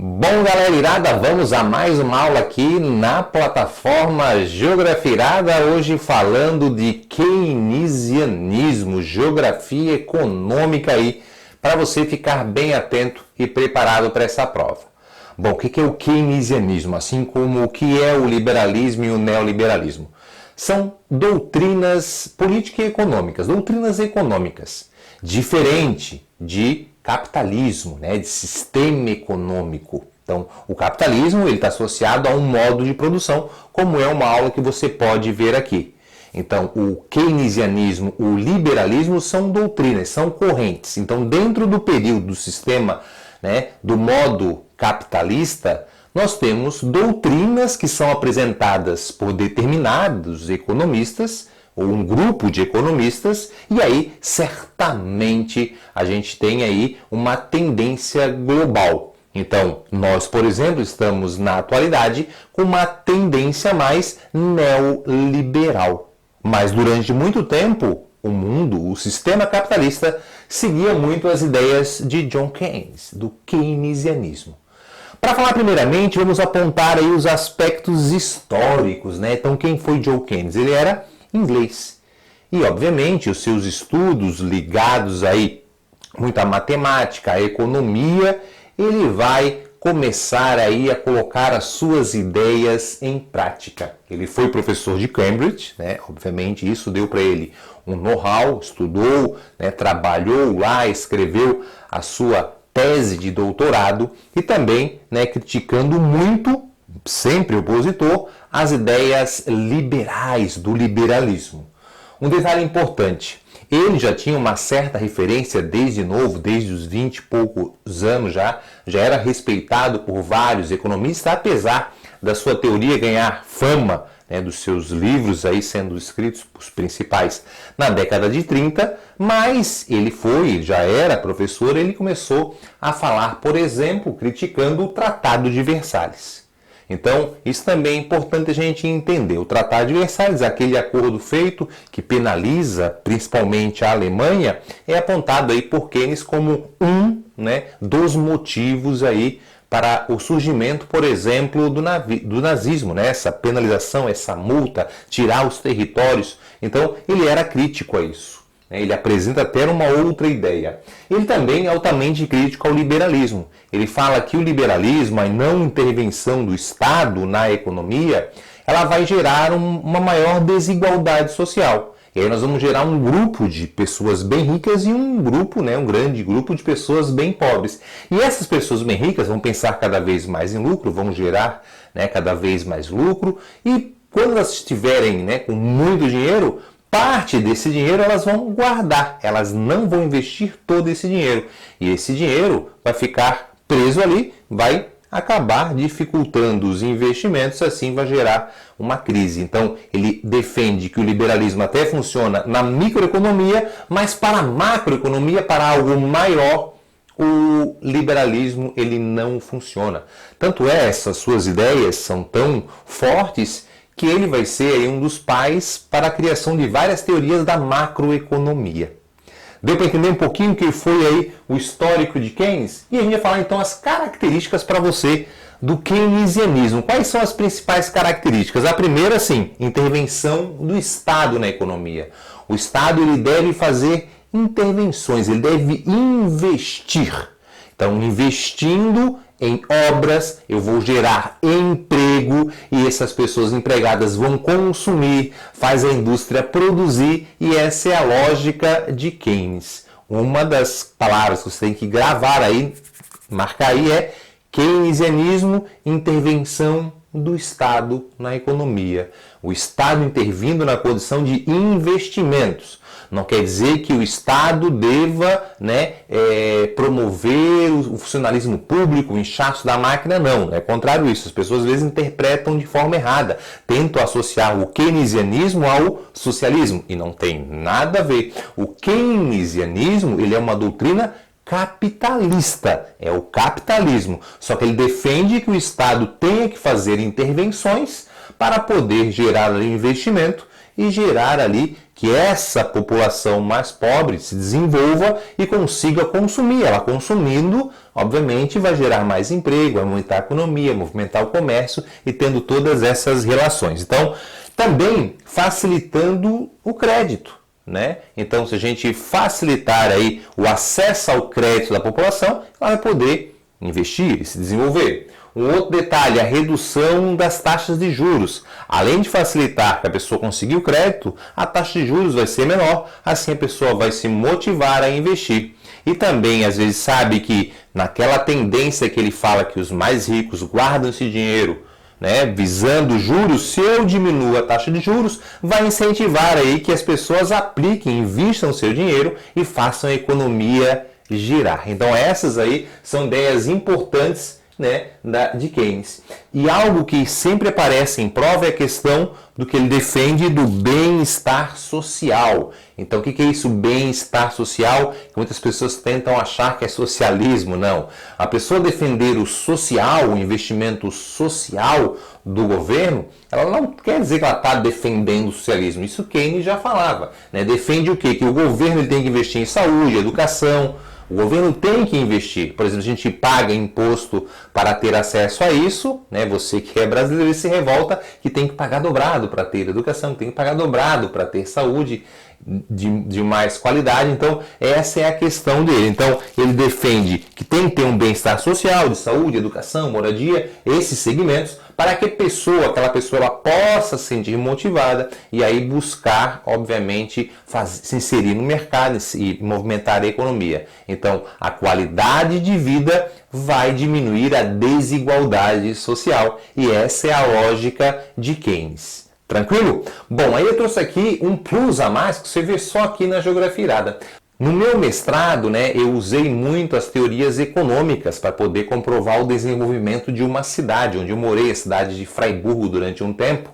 Bom, galera irada, vamos a mais uma aula aqui na plataforma Geografia Irada, hoje falando de keynesianismo, geografia econômica aí, para você ficar bem atento e preparado para essa prova. Bom, o que é o keynesianismo, assim como o que é o liberalismo e o neoliberalismo? São doutrinas políticas e econômicas, diferente de capitalismo, de sistema econômico. Então, o capitalismo ele está associado a um modo de produção, como é uma aula que você pode ver aqui. Então, o keynesianismo, o liberalismo são doutrinas, são correntes. Então, dentro do período do sistema, do modo capitalista, nós temos doutrinas que são apresentadas por determinados economistas, ou um grupo de economistas, e aí certamente a gente tem aí uma tendência global. Então, nós, por exemplo, estamos na atualidade com uma tendência mais neoliberal. Mas durante muito tempo, o mundo, o sistema capitalista, seguia muito as ideias de John Keynes, do keynesianismo. Para falar primeiramente, vamos apontar aí os aspectos históricos, Então, quem foi John Keynes? Ele era inglês. E, obviamente, os seus estudos ligados aí muito à matemática, à economia, ele vai começar aí a colocar as suas ideias em prática. Ele foi professor de Cambridge, Obviamente, isso deu para ele um know-how, estudou, trabalhou lá, escreveu a sua tese de doutorado e também, criticando muito, sempre opositor, as ideias liberais do liberalismo. Um detalhe importante, ele já tinha uma certa referência desde novo, desde os 20 e poucos anos já era respeitado por vários economistas, apesar da sua teoria ganhar fama, dos seus livros aí sendo escritos os principais na década de 30, mas ele já era professor, ele começou a falar, por exemplo, criticando o Tratado de Versalhes. Então, isso também é importante a gente entender. O Tratado de Versalhes, aquele acordo feito que penaliza principalmente a Alemanha, é apontado aí por Keynes como um dos motivos aí para o surgimento, por exemplo, do nazismo, essa penalização, essa multa, tirar os territórios. Então, ele era crítico a isso. Ele apresenta até uma outra ideia. Ele também é altamente crítico ao liberalismo. Ele fala que o liberalismo, a não intervenção do Estado na economia, ela vai gerar uma maior desigualdade social. E aí nós vamos gerar um grupo de pessoas bem ricas e um grande grupo de pessoas bem pobres. E essas pessoas bem ricas vão pensar cada vez mais em lucro, vão gerar cada vez mais lucro. E quando elas estiverem com muito dinheiro, parte desse dinheiro elas vão guardar, elas não vão investir todo esse dinheiro. E esse dinheiro vai ficar preso ali, vai acabar dificultando os investimentos, assim vai gerar uma crise. Então, ele defende que o liberalismo até funciona na microeconomia, mas para a macroeconomia, para algo maior, o liberalismo ele não funciona. Tanto é, essas suas ideias são tão fortes que ele vai ser um dos pais para a criação de várias teorias da macroeconomia. Deu para entender um pouquinho o que foi aí o histórico de Keynes? E a gente vai falar então as características para você do keynesianismo. Quais são as principais características? A primeira, sim, intervenção do Estado na economia. O Estado ele deve fazer intervenções, ele deve investir. Então, investindo em obras, eu vou gerar emprego e essas pessoas empregadas vão consumir, faz a indústria produzir e essa é a lógica de Keynes. Uma das palavras que você tem que gravar aí, marcar aí é keynesianismo, intervenção do Estado na economia. O Estado intervindo na condição de investimentos. Não quer dizer que o Estado deva promover o funcionalismo público, o inchaço da máquina, não. É contrário a isso. As pessoas às vezes interpretam de forma errada. Tentam associar o keynesianismo ao socialismo. E não tem nada a ver. O keynesianismo ele é uma doutrina capitalista. É o capitalismo. Só que ele defende que o Estado tenha que fazer intervenções para poder gerar investimento e gerar ali que essa população mais pobre se desenvolva e consiga consumir. Ela consumindo, obviamente, vai gerar mais emprego, vai aumentar a economia, movimentar o comércio e tendo todas essas relações. Então, também facilitando o crédito, né? Então, se a gente facilitar aí o acesso ao crédito da população, ela vai poder investir e se desenvolver. Um outro detalhe, a redução das taxas de juros. Além de facilitar que a pessoa conseguir o crédito, a taxa de juros vai ser menor, assim a pessoa vai se motivar a investir. E também, às vezes, sabe que naquela tendência que ele fala que os mais ricos guardam esse dinheiro, né, visando juros, se eu diminuo a taxa de juros, vai incentivar aí que as pessoas apliquem, invistam seu dinheiro e façam a economia girar. Então essas aí são ideias importantes, né, de Keynes. E algo que sempre aparece em prova é a questão do que ele defende do bem-estar social. Então o que é isso, bem-estar social? Muitas pessoas tentam achar que é socialismo. Não. A pessoa defender o social, o investimento social do governo, ela não quer dizer que ela está defendendo o socialismo. Isso Keynes já falava, né? Defende o quê? Que o governo ele tem que investir em saúde, educação. O governo tem que investir. Por exemplo, a gente paga imposto para ter acesso a isso, né? Você que é brasileiro se revolta que tem que pagar dobrado para ter educação, tem que pagar dobrado para ter saúde de mais qualidade. Então, essa é a questão dele. Então, ele defende que tem que ter um bem-estar social, de saúde, educação, moradia, esses segmentos, para que aquela pessoa ela possa se sentir motivada e aí buscar, obviamente, se inserir no mercado e movimentar a economia. Então, a qualidade de vida vai diminuir a desigualdade social e essa é a lógica de Keynes. Tranquilo? Bom, aí eu trouxe aqui um plus a mais que você vê só aqui na Geografia Irada. No meu mestrado, né, eu usei muito as teorias econômicas para poder comprovar o desenvolvimento de uma cidade, onde eu morei, a cidade de Fraiburgo, durante um tempo.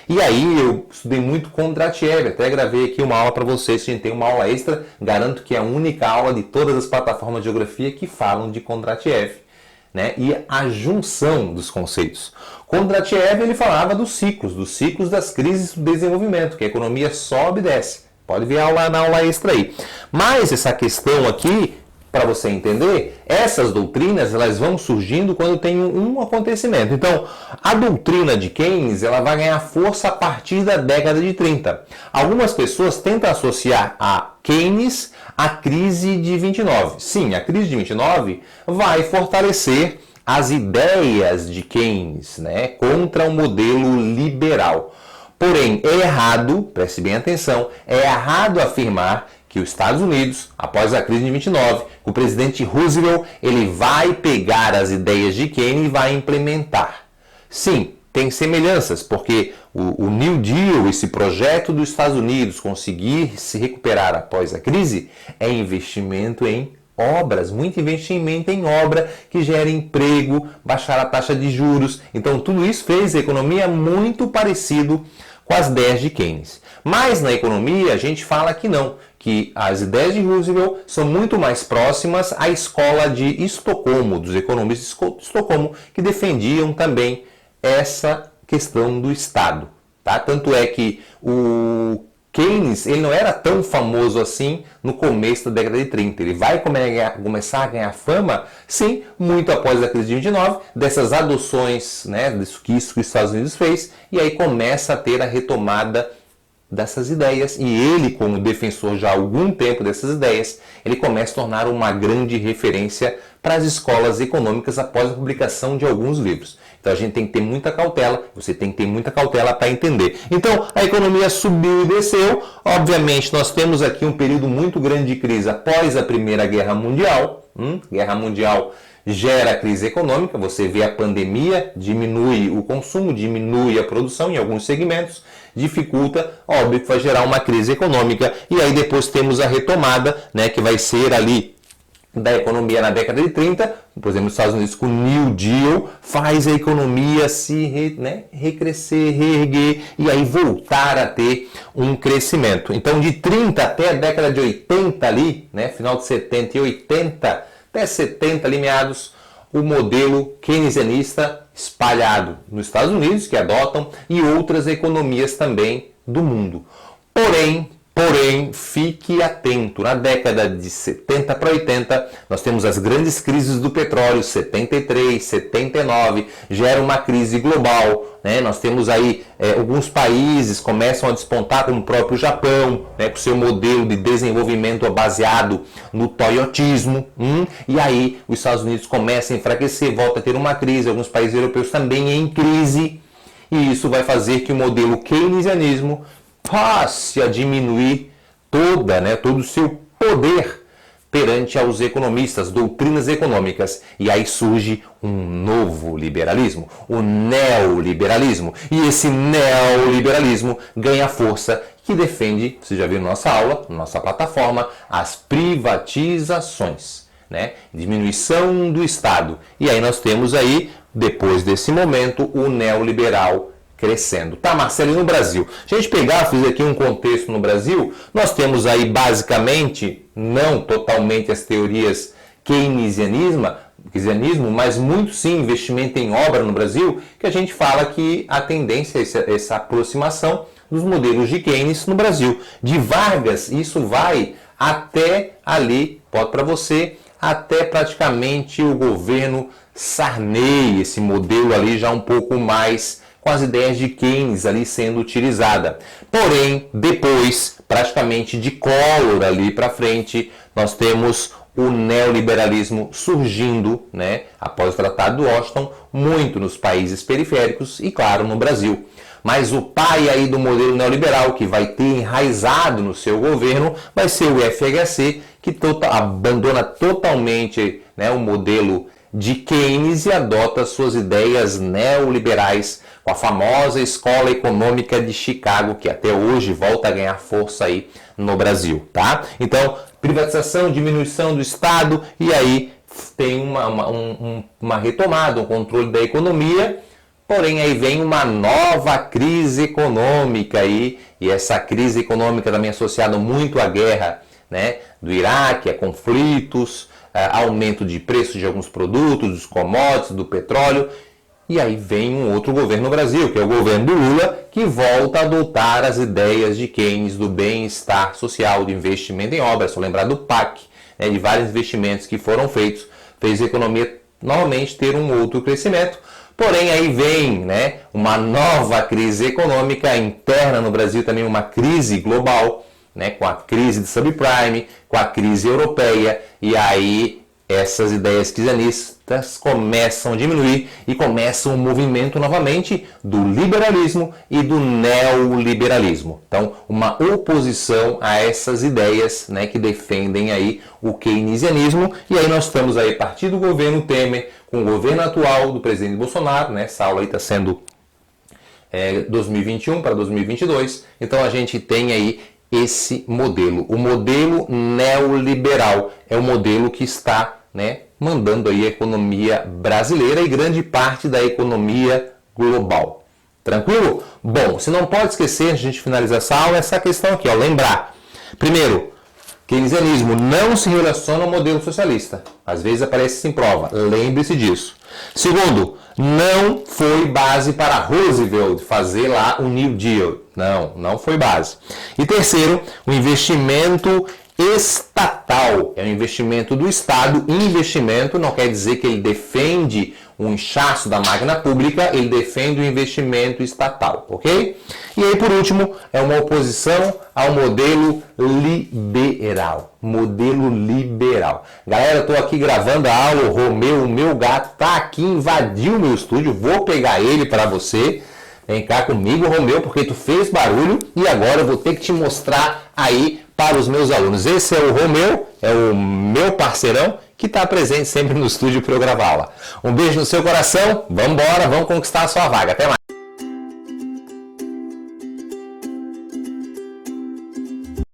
E aí eu estudei muito Kondratiev, até gravei aqui uma aula para vocês, a gente tem uma aula extra, garanto que é a única aula de todas as plataformas de geografia que falam de Kondratiev, né, e a junção dos conceitos. Kondratiev ele falava dos ciclos das crises do desenvolvimento, que a economia sobe e desce. Pode ver na aula extra aí. Mas essa questão aqui, para você entender, essas doutrinas elas vão surgindo quando tem um acontecimento. Então, a doutrina de Keynes ela vai ganhar força a partir da década de 30. Algumas pessoas tentam associar a Keynes à crise de 29. Sim, a crise de 29 vai fortalecer as ideias de Keynes, né, contra o modelo liberal. Porém, é errado, preste bem atenção, é errado afirmar que os Estados Unidos, após a crise de 29, o presidente Roosevelt ele vai pegar as ideias de Keynes e vai implementar. Sim, tem semelhanças, porque o New Deal, esse projeto dos Estados Unidos conseguir se recuperar após a crise, é investimento em obras, muito investimento em obra que gera emprego, baixar a taxa de juros. Então tudo isso fez a economia muito parecido com as ideias de Keynes. Mas na economia a gente fala que não, que as ideias de Roosevelt são muito mais próximas à escola de Estocolmo, dos economistas de Estocolmo, que defendiam também essa questão do Estado. Tá? Tanto é que o Keynes ele não era tão famoso assim no começo da década de 30. Ele vai começar a ganhar fama, sim, muito após a crise de 29, dessas adoções, né, disso que os Estados Unidos fez, e aí começa a ter a retomada dessas ideias, e ele, como defensor já há algum tempo dessas ideias, ele começa a tornar uma grande referência para as escolas econômicas após a publicação de alguns livros. Então a gente tem que ter muita cautela, você tem que ter muita cautela para entender. Então a economia subiu e desceu, obviamente nós temos aqui um período muito grande de crise após a Primeira Guerra Mundial. Guerra Mundial gera crise econômica, você vê a pandemia, diminui o consumo, diminui a produção em alguns segmentos, dificulta, óbvio que vai gerar uma crise econômica, e aí depois temos a retomada, né, que vai ser ali da economia na década de 30, por exemplo, nos Estados Unidos com o New Deal, faz a economia se recrescer, reerguer e aí voltar a ter um crescimento. Então de 30 até a década de 80 ali, né, final de 70 e 80, até 70 ali meados, o modelo keynesianista espalhado nos Estados Unidos, que adotam, e outras economias também do mundo. Porém, fique atento, na década de 70 para 80, nós temos as grandes crises do petróleo, 73, 79, gera uma crise global, né? Nós temos aí alguns países começam a despontar, como o próprio Japão, né, com seu modelo de desenvolvimento baseado no toyotismo, e aí os Estados Unidos começam a enfraquecer, volta a ter uma crise, alguns países europeus também em crise, e isso vai fazer que o modelo keynesianismo passe a diminuir todo o seu poder perante aos economistas, doutrinas econômicas. E aí surge um novo liberalismo, o neoliberalismo. E esse neoliberalismo ganha força que defende, você já viu na nossa aula, na nossa plataforma, as privatizações, né? Diminuição do Estado. E aí nós temos aí, depois desse momento, o neoliberal crescendo. Tá, Marcelo, e no Brasil? Se a gente pegar, fiz aqui um contexto no Brasil, nós temos aí basicamente, não totalmente as teorias keynesianismo, mas muito sim investimento em obra no Brasil, que a gente fala que a tendência é essa aproximação dos modelos de Keynes no Brasil. De Vargas, isso vai até ali, pode para você, até praticamente o governo Sarney, esse modelo ali já um pouco mais com as ideias de Keynes ali sendo utilizada. Porém, depois, praticamente de Collor ali para frente, nós temos o neoliberalismo surgindo, né, após o Tratado de Washington, muito nos países periféricos e, claro, no Brasil. Mas o pai aí do modelo neoliberal, que vai ter enraizado no seu governo, vai ser o FHC, que abandona totalmente, né, o modelo de Keynes e adota suas ideias neoliberais com a famosa Escola Econômica de Chicago, que até hoje volta a ganhar força aí no Brasil, tá? Então, privatização, diminuição do Estado, e aí tem uma retomada, um controle da economia, porém aí vem uma nova crise econômica aí, e essa crise econômica também associada muito à guerra, né, do Iraque, a conflitos, aumento de preço de alguns produtos, dos commodities, do petróleo. E aí vem um outro governo no Brasil, que é o governo do Lula, que volta a adotar as ideias de Keynes do bem-estar social, de investimento em obras. Só lembrar do PAC, né, de vários investimentos que foram feitos, fez a economia novamente ter um outro crescimento. Porém, aí vem, né, uma nova crise econômica interna no Brasil, também uma crise global, né, com a crise de subprime, com a crise europeia, e aí essas ideias keynesianistas começam a diminuir e começa um movimento novamente do liberalismo e do neoliberalismo. Então, uma oposição a essas ideias, né, que defendem aí o keynesianismo. E aí nós estamos aí a partir do governo Temer, com o governo atual do presidente Bolsonaro, né, essa aula aí está sendo 2021 para 2022. Então a gente tem aí esse modelo. O modelo neoliberal é o modelo que está, né, mandando aí a economia brasileira e grande parte da economia global. Tranquilo? Bom, você não pode esquecer, a gente finalizar essa aula, essa questão aqui, ó, lembrar. Primeiro, keynesianismo não se relaciona ao modelo socialista. Às vezes aparece isso em prova. Lembre-se disso. Segundo, não foi base para Roosevelt fazer lá o New Deal. Não foi base. E terceiro, o investimento estatal. É um investimento do Estado. Investimento não quer dizer que ele defende um inchaço da máquina pública, ele defende o investimento estatal, ok? E aí, por último, é uma oposição ao modelo liberal. Modelo liberal. Galera, eu estou aqui gravando a aula, o Romeu, o meu gato, está aqui, invadiu o meu estúdio, vou pegar ele para você. Vem cá comigo, Romeu, porque tu fez barulho e agora eu vou ter que te mostrar aí para os meus alunos. Esse é o Romeu, é o meu parceirão, que está presente sempre no estúdio para eu gravar aula. Um beijo no seu coração, vamos embora, vamos conquistar a sua vaga. Até mais.